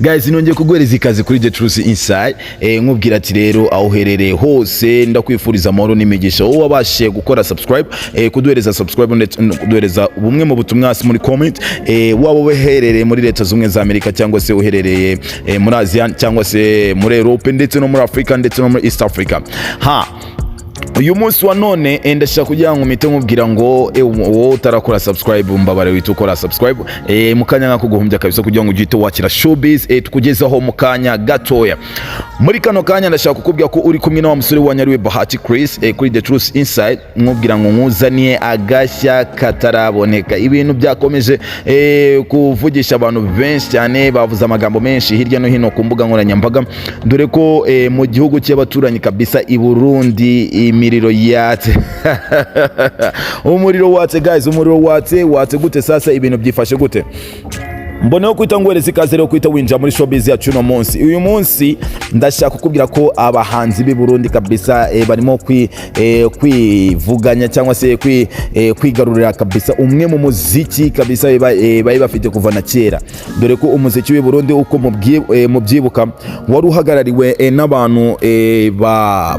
Guys, nongeye kugwereza ikaze kuri The Truth Inside. Nkubwira ati rero aho uherereye hose ndakwifuriza amahoro n'imigisha. Wowe wabashe gukora subscribe, kuduhereza subscribe ndetse kuduhereza bumwe mu butumwa muri comment. Waba uherereye muri Leta Zunze za Amerika cyangwa se uherereye muri Asia cyangwa se muri Europe ndetse no muri Africa ndetse no muri East Africa. Uyu munsi wa none ndashaka kugira ngo mpite nkubwira ngo wowe utarakora subscribe mbabare wita ukora subscribe mukanya nka kuguhumbya kabisa kugira ngo ugite wakira showbiz tukugezaho mukanya gatoya. Muri kano kanya ndashaka kukubwira ko uri kumwe na wa musore wa Nyariwe Bahati Chris kuri The Truth Inside, nkubwira ngo nkuzaniye agashya kataraboneka. Ibintu byakomeje kuvugisha abantu benshi cyane, bavuze amagambo menshi hirya no hino ku mbuga nkoranyambaga, dore ko mu gihugu cy'abaturanyi kabisa i Burundi imiriro yatse. Umuriro watse guys, umuriro watse gute sasa, ibintu byifashe gute? Mboneho kwita ngwereza ikaze rero kwita winjira muri showbiz yacu no munsi. Uyu munsi ndashaka kukubwira ko abahanzi b'i Burundi kabisa barimo kwivuganya cyangwa se kwigarurira kabisa umwe mu muziki kabisa bayi bafite kuva na kera, dore ko umuziki w'i Burundi uko mubyibuka wari uhagarariwe n'abantu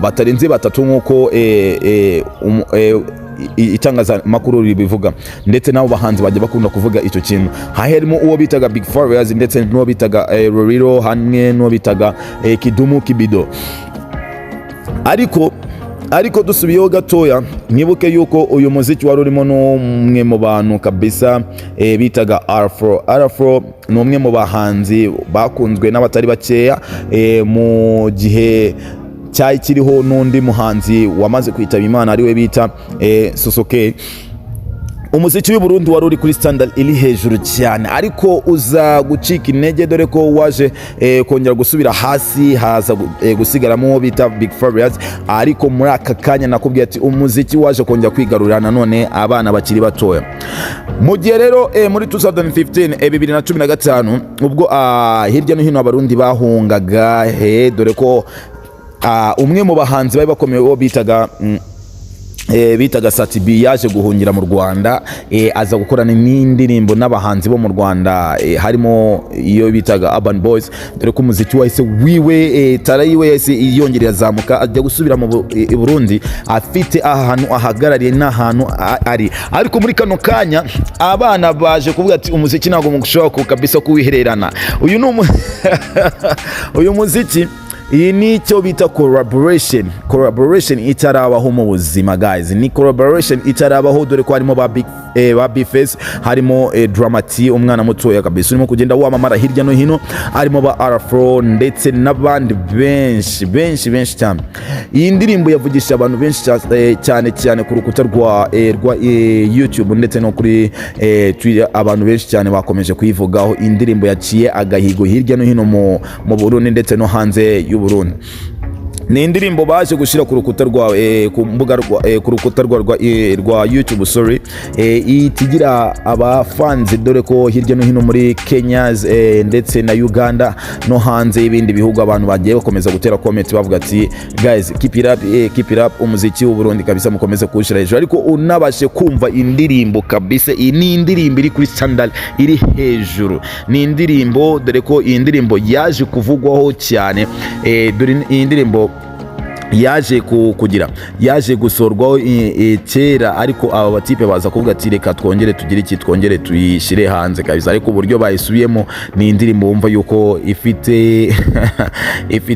batarenze batatu nkuko itangaza makuru ribivuga, ndetse nabo bahanzi baje bakunda kuvuga icyo kintu. Haherimo uwo bitaga B.FACE ndetse n'uwo bitaga Roriro hamwe n'uwo bitaga Kidumu Kibido. Ariko dusubiyeho gatoya, mwibuke yuko uyu muziki wari urimo n'umwe mu bantu kabisa bitaga R.FLOW. ni umwe mu bahanzi bakunzwe n'abatari bakeya mu gihe cyari kiriho n'undi muhanzi wamaze kwitaba Imana ariwe bita Sosoke. Umuziki w'i Burundi wari uri kuri standard iri hejuru cyane, ariko uza gucika intege dore ko waje kongera gusubira hasi, haza gusigaramo bita B.FACE. Ariko muri aka kanya nakubwiye ati umuziki waje kongera kwigarurira nanone abana bakiri batoya. Mu gihe rero muri 2015 2015 ubwo hirya no hino abarundi bahungaga dore ko umwe mu bahanzi bari bakomeye wo bitaga Satibi yaje guhungira mu Rwanda, aza gukorana n'indirimbo n'abahanzi bo mu Rwanda harimo iyo bitaga Urban Boys, dore ko umuziki wahise wiwe tarayiwe yahise yongerera zamuka ajya gusubira mu Burundi afite ahantu ahagarariye n'ahantu ari. Ariko muri kano kanya abana baje kuvuga ati umuziki ntago mugushaka kabisa kuwihererana. Uyu muziki iyi ni cyo bita collaboration itarabaho mu buzima guys, ni collaboration itarabaho, dore ko harimo ba B.FACE, harimo Dramati umwana mutoya kabisa urimo kugenda wamamara hirya no hino, harimo ba R.FLOW ndetse n'abandi benshi cyane. Iyi ndirimbo yavugisha abantu benshi cyane ku rukuta rwa YouTube ndetse no kuri Twitter. Abantu benshi cyane bakomeje kuyivugaho. Indirimbo yaciye agahigo hirya no hino mu Burundi ndetse no hanze Burundi. Ni indirimbo baje gushira ku rukuta rwa ku rukuta rwa YouTube itigira abafanzi, dore ko hirya no hino muri Kenya ndetse na Uganda no hanze y'ibindi bihugu abantu bagiye bakomeza gutera comment bavuga ati guys keep it up umuziki w'u Burundi kabisa mukomeze kuwushira hejuru. Ariko unabashe kumva indirimbo kabisa, ni indirimbo iri kuri standard iri hejuru, ni indirimbo dore ko iyi ndirimbo yaje kuvugwaho cyane, dore iyi ndirimbo yaje gusorwaho kera, ariko aba batipe baza kuvuga ati reka twongere tuyishire hanze kabisa. Ariko uburyo bayisubiyemo ni indirimbo wumva yuko ifite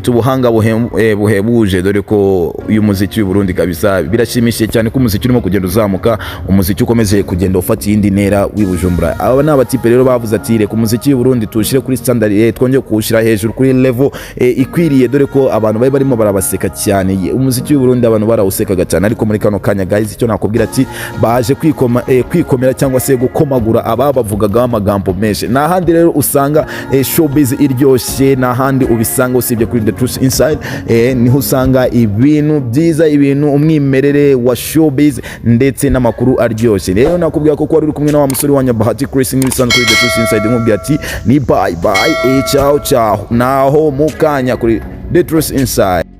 ubuhanga buhebuje, dore ko uyu muziki w'i Burundi kabisa birashimishije cyane ko umuziki urimo kugenda uzamuka, umuziki ukomeje kugenda ufata iyindi ntera w'i Bujumbura. Aba n'abatipe rero bavuze ati reka umuziki w'i Burundi tuwushyire kuri standard, twongeye kuwushyira hejuru kuri level ikwiriye, dore ko abantu bari barimo barabaseka cyane. Umuziki w'u Burundi abantu barawusekaga cyane, ariko muri kano kanya guys icyo nakubwira ati baje kwikomera cyangwa se gukomagura ababavugaga amagambo menshi. Na handi rero usanga showbiz iryoshye, na handi ubisanga usibye kuri The Truth Inside, niho usanga ibintu byiza, ibintu umwimerere wa showbiz ndetse n'amakuru aryoshye. Rero nakubwira ko uri kumwe na wa musore wa Bahati Chris n'ibisanzwe kuri The Truth Inside, nkubwira ati ni bye ciao naho mukanya kuri The Truth Inside.